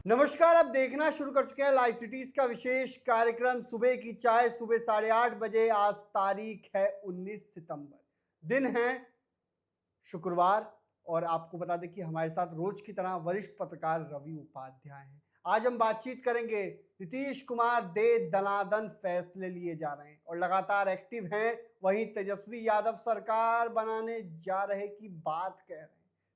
नमस्कार। आप देखना शुरू कर चुके हैं लाइव सिटीज का विशेष कार्यक्रम सुबह की चाय। सुबह 8:30 बजे। आज तारीख है 19 सितंबर, दिन है शुक्रवार। और आपको बता दें कि हमारे साथ रोज की तरह वरिष्ठ पत्रकार रवि उपाध्याय हैं। आज हम बातचीत करेंगे नीतीश कुमार दे दनादन फैसले लिए जा रहे हैं और लगातार एक्टिव हैं, वहीं तेजस्वी यादव सरकार बनाने जा रहे की बात कह रहे हैं।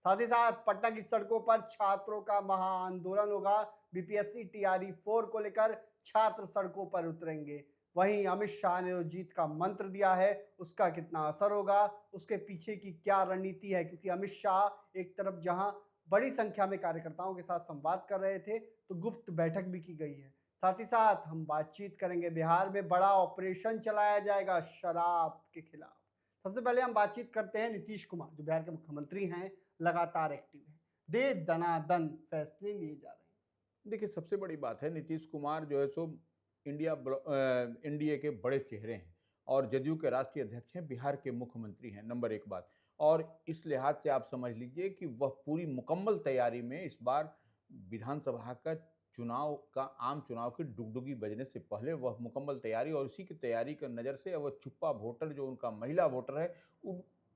साथ ही साथ पटना की सड़कों पर छात्रों का महा आंदोलन होगा। बीपीएससी टीआरई 4 को लेकर छात्र सड़कों पर उतरेंगे। वहीं अमित शाह ने जो जीत का मंत्र दिया है उसका कितना असर होगा, उसके पीछे की क्या रणनीति है, क्योंकि अमित शाह एक तरफ जहां बड़ी संख्या में कार्यकर्ताओं के साथ संवाद कर रहे थे तो गुप्त बैठक भी की गई है। साथ ही साथ हम बातचीत करेंगे बिहार में बड़ा ऑपरेशन चलाया जाएगा शराब के खिलाफ। सबसे पहले हम बातचीत करते हैं नीतीश कुमार जो बिहार के मुख्यमंत्री हैं, लगातार एक्टिव है, दे दनादन फैसले लिए जा रहे हैं। देखिए, सबसे बड़ी बात है नीतीश कुमार जो है सो एनडीए के बड़े चेहरे हैं और जदयू के राष्ट्रीय अध्यक्ष हैं, बिहार के मुख्यमंत्री हैं, नंबर एक बात। और इस लिहाज से आप समझ लीजिए कि वह पूरी मुकम्मल तैयारी में इस बार विधानसभा का आम चुनाव की डुगडुगी बजने से पहले वह मुकम्मल तैयारी और उसी की तैयारी की नज़र से वह छुपा वोटर जो उनका महिला वोटर है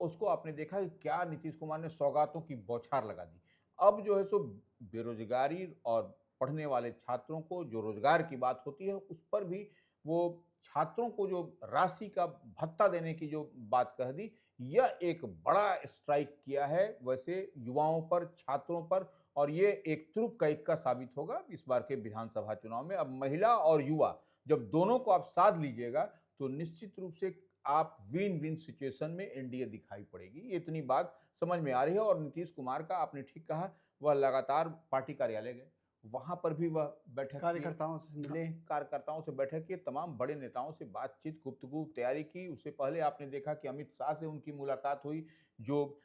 उसको आपने देखा कि क्या नीतीश कुमार ने सौगातों की बौछार लगा दी। अब जो है सो बेरोजगारी और पढ़ने वाले छात्रों को जो रोजगार की बात होती है उस पर भी वो छात्रों को जो राशि का भत्ता देने की जो बात कह दी, यह एक बड़ा स्ट्राइक किया है वैसे युवाओं पर, छात्रों पर। और ये एक तुरुप का इक्का साबित होगा इस बार के विधानसभा चुनाव में। अब महिला और युवा जब दोनों को आप साध लीजिएगा तो निश्चित रूप से आप विन विन सिचुएशन में एनडीए दिखाई पड़ेगी। ये इतनी बात समझ में आ रही है। और नीतीश कुमार का आपने ठीक कहा, वह लगातार पार्टी कार्यालय गए, वहां पर भी वह बैठक किए, कार्यकर्ताओं से मिले, कार्यकर्ताओं से बैठक किए, तमाम बड़े नेताओं से बातचीत गुफ्तगू तैयारी की। उससे पहले आपने देखा कि अमित शाह से उनकी मुलाकात हुई, जो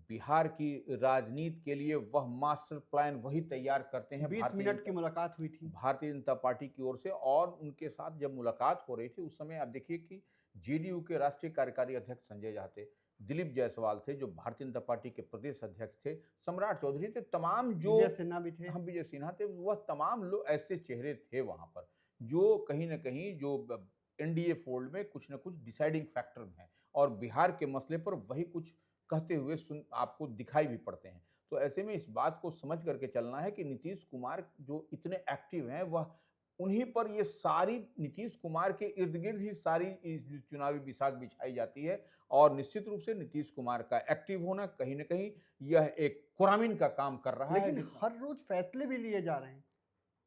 बिहार की राजनीति के लिए वह मास्टर प्लान वही तैयार करते हैं। 20 मिनट की मुलाकात हुई थी भारतीय जनता पार्टी की ओर से। और उनके साथ जब मुलाकात हो रही थी उस समय आप देखिए कि जेडीयू के राष्ट्रीय कार्यकारी अध्यक्ष संजय झा थे, दिलीप जायसवाल थे जो भारतीय जनता पार्टी के प्रदेश अध्यक्ष थे, सम्राट चौधरी थे, तमाम जो विजय सिन्हा भी थे। हम विजय सिन्हा थे, वह तमाम लोग ऐसे चेहरे थे वहां पर जो कहीं ना कहीं जो एनडीए फोल्ड में कुछ ना कुछ डिसाइडिंग फैक्टर हैं और बिहार के मसले पर वही कुछ कहते हुए आपको दिखाई भी पड़ते हैं। तो ऐसे में इस बात को समझ करके चलना है कि नीतीश कुमार जो इतने एक्टिव हैं वह उन्हीं पर ये सारी नीतीश कुमार के इर्द गिर्द ही सारी चुनावी बिसात बिछाई जाती है। और निश्चित रूप से नीतीश कुमार का एक्टिव होना कहीं ना कहीं यह एक कुरामीन का काम कर रहा है। लेकिन हर रोज फैसले भी लिए जा रहे हैं।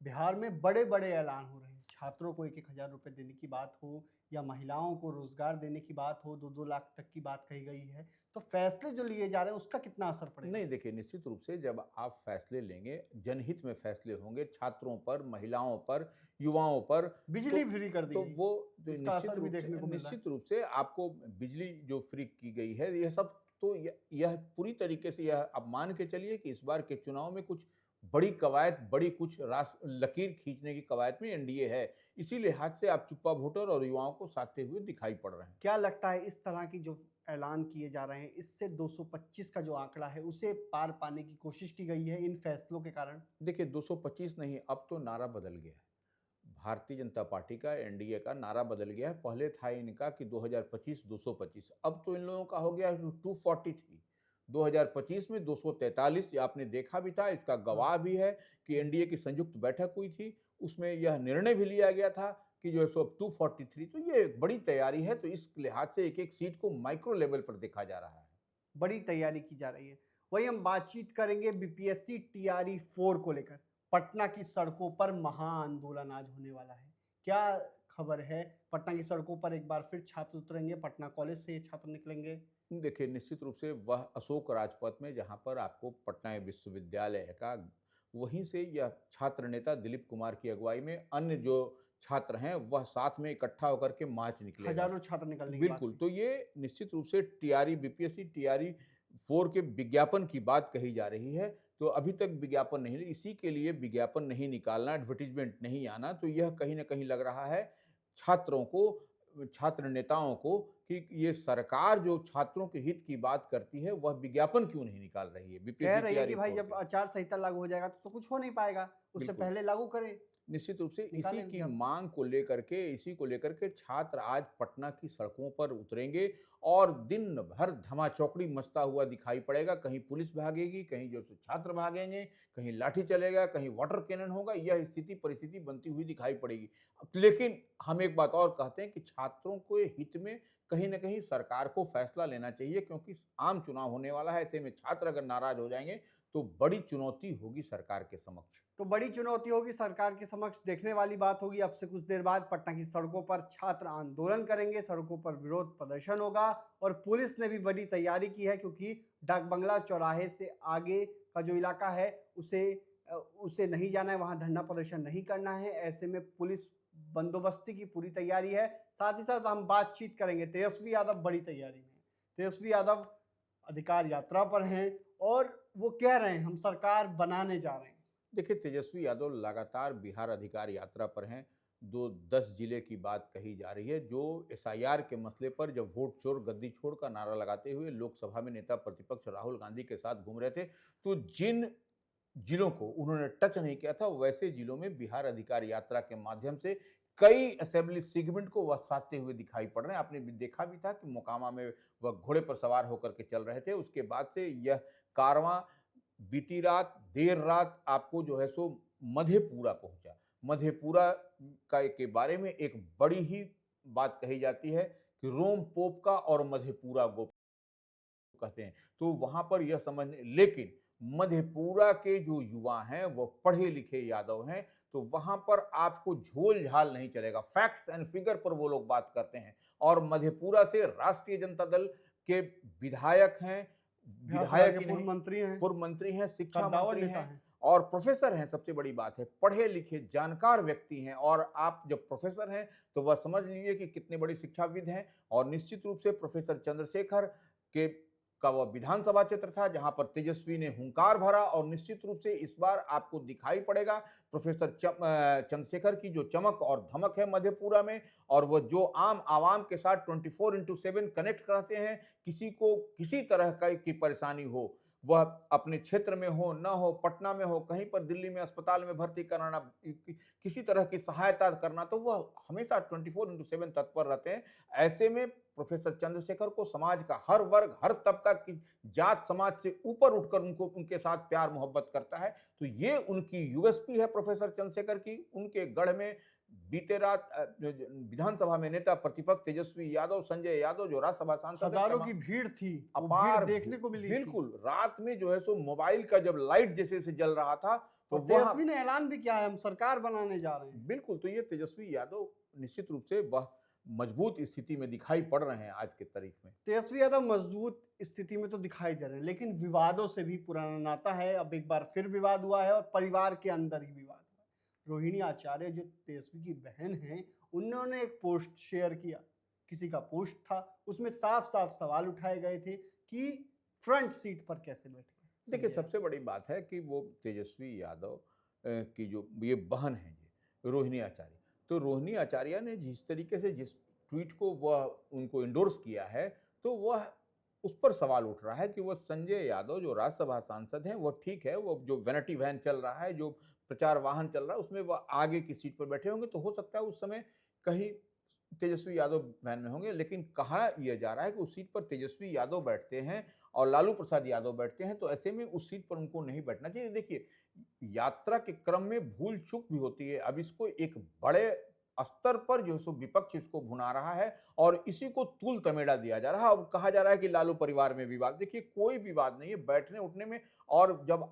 बिहार में बड़े बड़े ऐलान हो रहे हैं। छात्रों को 1-1 हजार रुपए देने की बात हो या महिलाओं को रोजगार देने की बात हो, 2-2 लाख तक की बात कही गई है। तो फैसले जो लिए जा रहे हैं उसका कितना असर पड़ेगा? नहीं, देखिए, निश्चित रूप से जब आप फैसले लेंगे, जनहित में फैसले होंगे, छात्रों पर, महिलाओं पर, युवाओं पर, बिजली फ्री कर दी तो गई, वो जो इसका असर भी देखने को मिल रहा है। निश्चित रूप से आपको बिजली जो फ्री की गई है, यह सब तो यह पूरी तरीके से यह आप मान के चलिए कि इस बार के चुनाव में कुछ बड़ी कवायद, बड़ी कुछ लकीर खींचने की कवायद में एनडीए है। इसी लिहाज से आप चुप्पा वोटर और युवाओं को साधते हुए दिखाई पड़ रहे हैं। क्या लगता है इस तरह की जो ऐलान किए जा रहे हैं इससे 225 का जो आंकड़ा है उसे पार पाने की कोशिश की गई है इन फैसलों के कारण? देखिए, 225 नहीं, अब तो नारा बदल गया है। भारतीय जनता पार्टी का, एनडीए का नारा बदल गया है। पहले था इनका कि 2025 225, अब तो इन लोगों का हो गया 243। 2025 में 243, ये आपने देखा भी था, इसका गवाह भी है कि एनडीए की संयुक्त बैठक हुई थी, उसमें यह निर्णय भी लिया गया था कि जो है सो अब 243। तो ये एक बड़ी तैयारी है। तो इस लिहाज से एक एक सीट को माइक्रो लेवल पर देखा जा रहा है। बड़ी तैयारी की जा रही है। वही हम बातचीत करेंगे बीपीएससी टीआरई 4 को लेकर। पटना की सड़कों पर महा आंदोलन आज होने वाला है। क्या खबर है? पटना की सड़कों पर एक बार फिर छात्र उतरेंगे, पटना कॉलेज से ये छात्र निकलेंगे। देखिए, निश्चित रूप से वह अशोक राजपथ में जहाँ पर आपको पटना विश्वविद्यालय का, वहीं से यह छात्र नेता दिलीप कुमार की अगुवाई में अन्य जो छात्र हैं वह साथ में इकट्ठा होकर के मार्च निकलेगा। हजारों छात्र निकलने की बात बिल्कुल, हुई। तो ये निश्चित रूप से टीआरई बीपीएससी टीआरई 4 के विज्ञापन की बात कही जा रही है। तो अभी तक विज्ञापन नहीं, इसी के लिए विज्ञापन नहीं निकालना, एडवर्टाइजमेंट नहीं आना, तो यह कहीं न कहीं लग रहा है छात्रों को, छात्र नेताओं को कि ये सरकार जो छात्रों के हित की बात करती है वह विज्ञापन क्यों नहीं निकाल रही है कह बीपीएससी रही है तैयारी कि भाई छोड़ जब के। आचार संहिता लागू हो जाएगा तो कुछ हो नहीं पाएगा, उससे बिल्कुल। पहले लागू करें, निश्चित रूप से इसी निकालें की विज्ञापन। मांग को लेकर के इसी को लेकर के छात्र आज पटना की सड़कों पर उतरेंगे और दिन भर धमाचौकड़ी मचता हुआ दिखाई पड़ेगा। कहीं पुलिस भागेगी, कहीं जो सो छात्र भागेंगे, कहीं लाठी चलेगा, कहीं वाटर कैनन होगा। यह स्थिति परिस्थिति बनती हुई दिखाई पड़ेगी। लेकिन हम एक बात और कहते हैं कि छात्रों के हित में कहीं न कहीं सरकार को फैसला लेना चाहिए, क्योंकि आम चुनाव होने वाला है। ऐसे में छात्र अगर नाराज हो जाएंगे तो बड़ी चुनौती होगी सरकार के समक्ष। तो बड़ी चुनौती होगी सरकार के समक्ष, देखने वाली बात होगी। अब से कुछ देर बाद पटना की सड़कों पर छात्र आंदोलन करेंगे, सड़कों पर विरोध प्रदर्शन होगा और पुलिस ने भी बड़ी तैयारी की है, क्योंकि डाक बंगला चौराहे से आगे का जो इलाका है उसे नहीं जाना है, वहां धरना प्रदर्शन नहीं करना है। ऐसे में पुलिस बंदोबस्ती की पूरी तैयारी है। साथ ही साथ हम बातचीत करेंगे, तेजस्वी यादव बड़ी तैयारी में। तेजस्वी यादव अधिकार यात्रा पर हैं और वो कह रहे हैं हम सरकार बनाने जा रहे हैं। देखिए, तेजस्वी यादव लगातार बिहार अधिकार यात्रा पर हैं। दो 10 जिले की बात कही जा रही है, जो एसआईआर के मसले पर जब वोट चोर गद्दी छोड़ का नारा लगाते हुए लोकसभा में नेता प्रतिपक्ष राहुल गांधी के साथ घूम रहे थे, तो जिन जिलों को उन्होंने टच नहीं किया था, वैसे जिलों में बिहार अधिकार यात्रा के माध्यम से कई असेंबली सेगमेंट को वह साधते हुए दिखाई पड़ रहे हैं। आपने भी देखा भी था कि मोकामा में वह घोड़े पर सवार होकर के चल रहे थे। उसके बाद से यह कारवां बीती रात देर रात आपको जो है सो मधेपुरा पहुंचा। मधेपुरा के बारे में एक बड़ी ही बात कही जाती है कि रोम पोप का और मधेपुरा गोप कहते हैं। तो वहां पर यह समझ, लेकिन मधेपुरा के जो युवा हैं वो पढ़े लिखे यादव हैं, तो वहां पर आपको झोल झाल नहीं चलेगा। फैक्ट्स एंड फिगर पर वो लोग बात करते हैं। और मधेपुरा से राष्ट्रीय जनता दल के विधायक हैं, बिहार सरकार विधायक के ही पूर्व नहीं, मंत्री हैं, पूर्व मंत्री हैं, शिक्षा कद्दावर मंत्री नेता हैं हैं। और प्रोफेसर हैं। सबसे बड़ी बात है, पढ़े लिखे जानकार व्यक्ति हैं। और आप जब प्रोफेसर हैं तो वह समझ लीजिए कि कितने बड़े शिक्षाविद हैं। और निश्चित रूप से प्रोफेसर चंद्रशेखर के का वह विधानसभा क्षेत्र था जहां पर तेजस्वी ने हुंकार भरा। और निश्चित रूप से इस बार आपको दिखाई पड़ेगा प्रोफेसर चंद्रशेखर की जो चमक और धमक है मधेपुरा में, और वह जो आम आवाम के साथ 24/7 कनेक्ट करते हैं। किसी को किसी तरह की परेशानी हो, वह अपने क्षेत्र में हो न हो, पटना में हो, कहीं पर दिल्ली में अस्पताल में भर्ती कराना, किसी तरह की सहायता करना, तो वह हमेशा 24/7 तत्पर रहते हैं। ऐसे में प्रोफेसर चंद्रशेखर को समाज का हर वर्ग, हर तबका की जात समाज से ऊपर उठकर उनको उनके साथ प्यार मोहब्बत करता है। तो ये उनकी यूएसपी है प्रोफेसर चंद्रशेखर की। उनके गढ़ में बीते रात विधानसभा में नेता प्रतिपक्ष तेजस्वी यादव, संजय यादव जो राज्यसभा सांसद है, हजारों की भीड़ थी, वो भीड़ अपार देखने को मिली थी। बिल्कुल, रात में जो है सो मोबाइल का जब लाइट जैसे से जल रहा था तो और वहां तेजस्वी ने ऐलान भी किया है हम सरकार बनाने जा रहे हैं। बिल्कुल, तो ये तेजस्वी यादव निश्चित रूप से वह मजबूत स्थिति में दिखाई पड़ रहे हैं आज के तारीख में। तेजस्वी यादव मजबूत स्थिति में तो दिखाई दे रहे हैं, लेकिन विवादों से भी पुराना नाता है। अब एक बार फिर विवाद हुआ है और परिवार के अंदर ही विवाद हुआ है। रोहिणी आचार्य जो तेजस्वी की बहन हैं, उन्होंने एक पोस्ट शेयर किया, किसी का पोस्ट था, उसमें साफ साफ सवाल उठाए गए थे कि फ्रंट सीट पर कैसे बैठे देखिए, संजय सबसे बड़ी बात है कि वो तेजस्वी यादव की जो ये बहन है, ये रोहिणी आचार्य, तो रोहिणी आचार्य ने जिस तरीके से जिस ट्वीट को वह उनको इंडोर्स किया है, तो वह उस पर सवाल उठ रहा है कि वह संजय यादव जो राज्यसभा सांसद हैं, वो ठीक है, वो जो वैनिटी वैन चल रहा है, जो प्रचार वाहन चल रहा है, उसमें वह आगे की सीट पर बैठे होंगे, तो हो सकता है उस समय कहीं तेजस्वी यादव वैन में होंगे। लेकिन कहा यह जा रहा है कि उस सीट पर तेजस्वी यादव बैठते हैं और लालू प्रसाद यादव बैठते हैं, तो ऐसे में उस सीट पर उनको नहीं बैठना चाहिए। देखिए, यात्रा के क्रम में भूल चूक भी होती है। अब इसको एक बड़े स्तर पर जो है सो विपक्ष इसको भुना रहा है और इसी को तूल तमेड़ा दिया जा रहा है। अब कहा जा रहा है कि लालू परिवार में विवाद, देखिए कोई विवाद नहीं है बैठने उठने में। और जब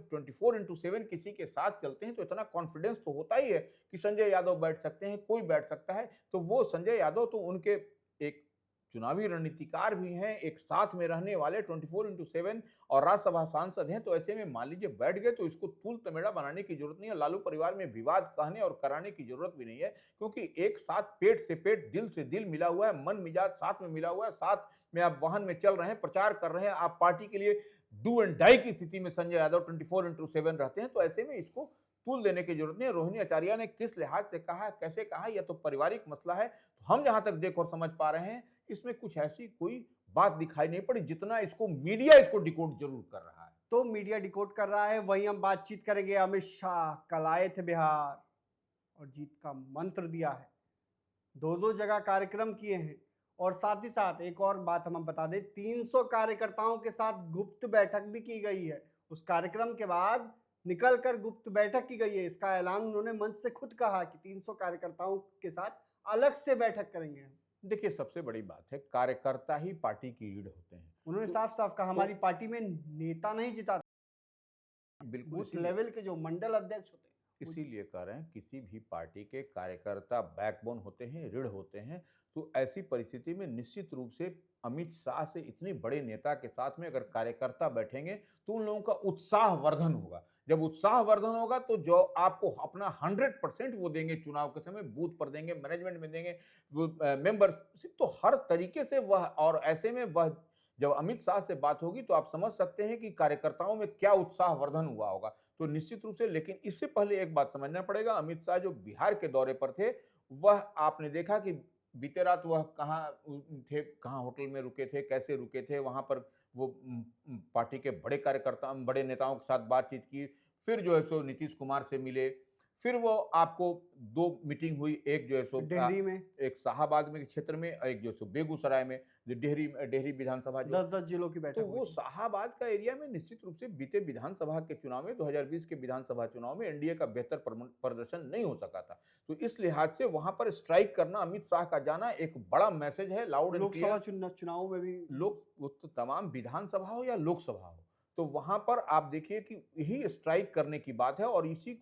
24/7 किसी के साथ चलते हैं तो इतना कॉन्फिडेंस तो होता ही है कि संजय यादव बैठ सकते हैं, कोई बैठ सकता है। तो वो संजय यादव तो उनके एक चुनावी रणनीतिकार भी हैं, एक साथ में रहने वाले 24/7 और राज्यसभा सांसद हैं। तो ऐसे में मान लीजिए बैठ गए तो इसको तूल तमेड़ा बनाने की जरूरत नहीं है। लालू परिवार में विवाद कहने और कराने की जरूरत भी नहीं है, क्योंकि एक साथ पेट से पेट, दिल से दिल मिला हुआ है, मन मिजाज साथ में मिला हुआ है, साथ में आप वाहन में चल रहे हैं, प्रचार कर रहे हैं, आप पार्टी के लिए डू एंड डाई की स्थिति में संजय यादव 24/7 रहते हैं। तो ऐसे में इसको तूल देने की जरूरत नहीं है। रोहिणी आचार्य ने किस लिहाज से कहा, कैसे कहा, यह तो पारिवारिक मसला है। तो हम जहां तक देख और समझ पा रहे हैं, इसमें कुछ ऐसी कोई बात दिखाई नहीं पड़ी जितना इसको मीडिया इसको डिकोड जरूर कर रहा है। तो मीडिया डिकोड कर रहा है। वहीं हम बातचीत करेंगे, अमित शाह कल आए थे बिहार और जीत का मंत्र दिया है। दो दो जगह कार्यक्रम किए हैं और साथ ही साथ एक और बात हम बता दें, 300 कार्यकर्ताओं के साथ गुप्त बैठक भी की गई है। उस कार्यक्रम के बाद निकलकर गुप्त बैठक की गई है। इसका ऐलान उन्होंने मंच से खुद कहा कि 300 कार्यकर्ताओं के साथ अलग से बैठक करेंगे। देखिए, सबसे बड़ी बात है, कार्यकर्ता ही पार्टी की रीढ़ होते हैं। उन्होंने तो साफ साफ कहा हमारी पार्टी में नेता नहीं जिता, बिल्कुल बूथ लेवल के जो मंडल अध्यक्ष होते हैं इसीलिए कह रहे हैं, किसी भी पार्टी के कार्यकर्ता बैकबोन होते हैं, रीढ़ होते हैं। तो ऐसी परिस्थिति में निश्चित रूप से अमित शाह से इतने बड़े नेता के साथ में अगर कार्यकर्ता बैठेंगे तो उन लोगों का उत्साह वर्धन होगा। जब उत्साह वर्धन होगा तो जो आपको अपना 100% वो देंगे, चुनाव के समय बूथ पर देंगे, मैनेजमेंट में देंगे, वो मेंबरशिप, तो हर तरीके से वह, और ऐसे में वह जब अमित शाह से बात होगी तो आप समझ सकते हैं कि कार्यकर्ताओं में क्या उत्साह वर्धन हुआ होगा। तो निश्चित रूप से, लेकिन इससे पहले एक बात समझना पड़ेगा, अमित शाह जो बिहार के दौरे पर थे, वह आपने देखा कि बीते रात वह कहाँ थे, कहाँ होटल में रुके थे, कैसे रुके थे, वहां पर वो पार्टी के बड़े कार्यकर्ता, बड़े नेताओं के साथ बातचीत की, फिर जो है सो नीतीश कुमार से मिले, फिर वो आपको 2 मीटिंग हुई, एक जो है सो डेहरी में, एक शाहाबाद में क्षेत्र में, एक जो है सो बेगूसराय में, जो डेहरी विधानसभा जो 10-10 जिलों की बैठक तो हुई वो थी। शाहाबाद का एरिया में निश्चित रूप से बीते विधानसभा के चुनाव में 2020 के विधानसभा चुनाव में एनडीए का बेहतर प्रदर्शन नहीं हो सका था। तो इस लिहाज से वहां पर स्ट्राइक करना, अमित शाह का जाना एक बड़ा मैसेज है, लाउड एंड लोकसभा क्लियर। चुनावों में भी वो तो तमाम विधानसभा हो या लोकसभा हो, तो वहां पर आप देखिए कि यही स्ट्राइक करने की बात है, और इसी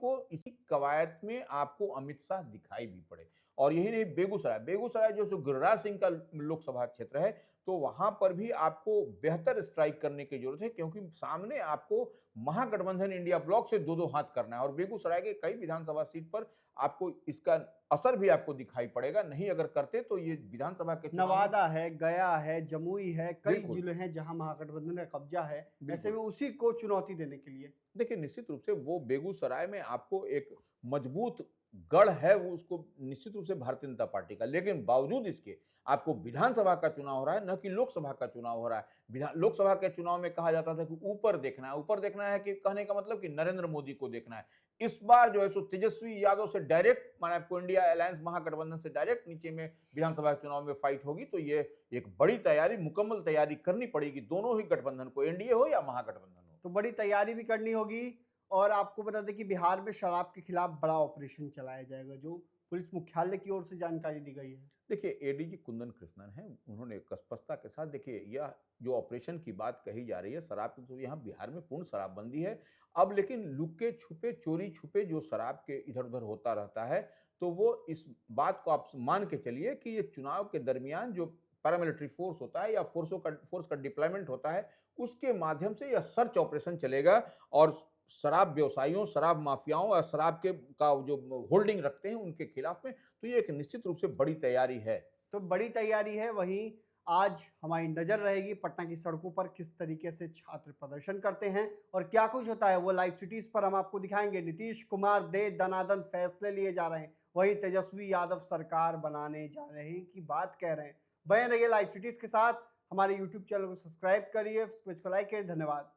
कवायद में आपको अमित शाह दिखाई भी पड़े। और यही नहीं, बेगूसराय जो गिरिराज सिंह का लोकसभा क्षेत्र है, तो वहां पर भी आपको बेहतर स्ट्राइक करने की जरूरत है, क्योंकि सामने आपको महागठबंधन इंडिया ब्लॉक से 2-2 हाथ करना है, और बेगूसराय के कई विधानसभा सीट पर आपको इसका असर भी आपको दिखाई पड़ेगा। नहीं अगर करते तो ये विधानसभा के चुनाव में नवादा है, गया है, जमुई है, कई बिल्कुल। जिले हैं जहां महागठबंधन का कब्जा है। ऐसे बिल्कुल। में उसी को चुनौती देने के लिए देखिए, निश्चित रूप से वो बेगूसराय में आपको एक मजबूत गढ़ है, वो उसको निश्चित रूप से भारतीय जनता पार्टी का, लेकिन बावजूद इसके आपको विधानसभा का चुनाव हो रहा है, न कि लोकसभा का चुनाव हो रहा है। लोकसभा के चुनाव में कहा जाता था कि ऊपर देखना है, कि कहने का मतलब कि नरेंद्र मोदी को देखना है। इस बार जो है सो तेजस्वी यादव से डायरेक्ट, माने आपको इंडिया अलायंस महागठबंधन से डायरेक्ट नीचे में विधानसभा चुनाव में फाइट होगी, तो ये एक बड़ी तैयारी, मुकम्मल तैयारी करनी पड़ेगी दोनों ही गठबंधन को, एनडीए हो या महागठबंधन हो। तो बड़ी तैयारी भी करनी होगी। और आपको बता दें कि बिहार में शराब के खिलाफ बड़ा ऑपरेशन चलाया जाएगा, जो पुलिस मुख्यालय की ओर से जानकारी दी गई है। देखिए, एडीजी कुंदन कृष्णन हैं, उन्होंने स्पष्टता के साथ, देखिए यह जो ऑपरेशन की बात कही जा रही है, शराब की, तो यहाँ बिहार में पूर्ण शराबबंदी है अब, लेकिन लुके छुपे, चोरी छुपे जो शराब के इधर उधर होता रहता है, तो वो इस बात को आप मान के चलिए कि ये चुनाव के दरमियान जो पैरामिलिट्री फोर्स होता है या फोर्स का डिप्लॉयमेंट होता है, उसके माध्यम से यह सर्च ऑपरेशन चलेगा, और शराब व्यवसायियों, शराब माफियाओं और शराब के का जो होल्डिंग रखते हैं उनके खिलाफ में, तो ये एक निश्चित रूप से बड़ी तैयारी है। तो बड़ी तैयारी है। वहीं आज हमारी नजर रहेगी पटना की सड़कों पर किस तरीके से छात्र प्रदर्शन करते हैं और क्या कुछ होता है, वो लाइव सिटीज पर हम आपको दिखाएंगे। नीतीश कुमार दे दनादन फैसले लिए जा रहे हैं, वहीं तेजस्वी यादव सरकार बनाने जा रहे हैं की बात कह रहे हैं। बने रहिए लाइव सिटीज के साथ, हमारे यूट्यूब चैनल को सब्सक्राइब करिए, पेज को लाइक करिए। धन्यवाद।